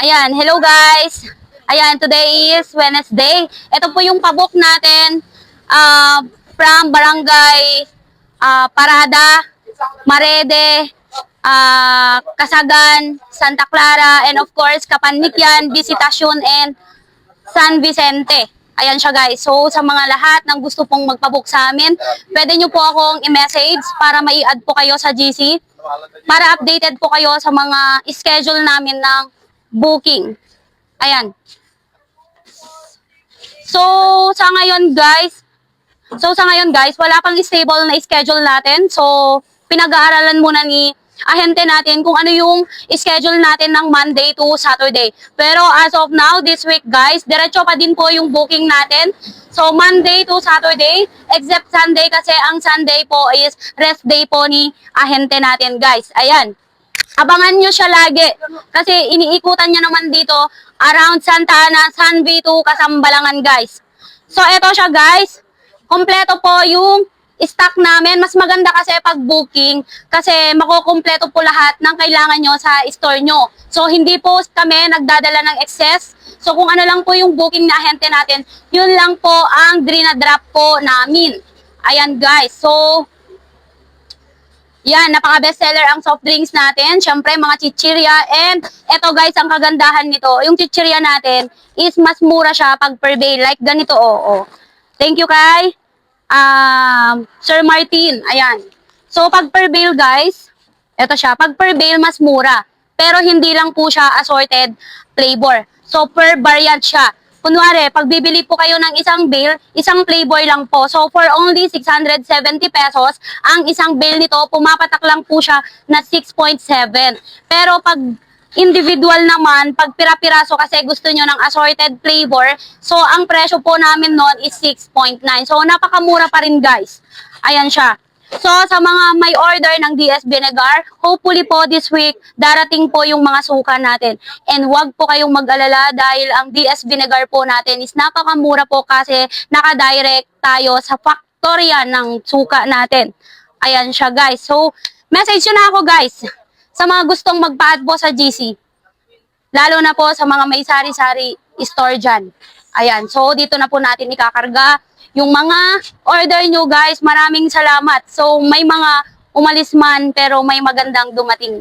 Ayan, hello guys. Ayan, today is Wednesday. Ito po yung pabook natin from Barangay Parada, Marede, Kasagan, Santa Clara, and of course, Kapanmikyan, Visitacion, and San Vicente. Ayan siya guys. So sa mga lahat ng gusto pong magpabook sa amin, pwede nyo po akong i-message para mai-add po kayo sa GC. Para updated po kayo sa mga schedule namin ng booking. Ayan. So sa ngayon guys, wala pang stable na schedule natin. So pinag-aaralan muna ni ahente natin kung ano yung schedule natin ng Monday to Saturday. Pero as of now, this week guys, diretso pa din po yung booking natin. So Monday to Saturday, except Sunday kasi ang Sunday po is rest day po ni ahente natin guys. Ayan. Abangan nyo siya lagi. Kasi iniikutan niya naman dito around Santa Ana, San Vito, Kasambalangan guys. So eto siya guys. Kompleto po yung stock namin. Mas maganda kasi pag booking kasi makukumpleto po lahat ng kailangan nyo sa store nyo. So hindi po kami nagdadala ng excess. So kung ano lang po yung booking na ahente natin, yun lang po ang drop po namin. Ayan guys. So yan, napaka-bestseller ang soft drinks natin. Siyempre, mga chichirya. And eto guys, ang kagandahan nito, yung chichirya natin is mas mura siya pag per bale. Like ganito, oo. Thank you kay Sir Martin. Ayan. So, pag per bale guys, eto siya. Pag per bale, mas mura. Pero hindi lang po siya assorted flavor. So, per variant siya. Kunwari, pag bibili po kayo ng isang bale, isang flavor lang po. So, for only 670 pesos, ang isang bale nito, pumapatak lang po siya na 6.7. Pero pag individual naman, pag pira-piraso kasi gusto nyo ng assorted flavor, so ang presyo po namin noon is 6.9. So, napakamura pa rin guys. Ayan siya. So, sa mga may order ng DS Vinegar, hopefully po this week, darating po yung mga suka natin. And wag po kayong mag-alala dahil ang DS Vinegar po natin is napakamura po kasi nakadirect tayo sa factory ng suka natin. Ayan siya guys. So, message nyo na ako guys sa mga gustong magpa-add po sa GC. Lalo na po sa mga may sari-sari store dyan. Ayan. So, dito na po natin ikakarga yung mga order nyo guys. Maraming salamat. So, may mga umalis man pero may magandang dumating.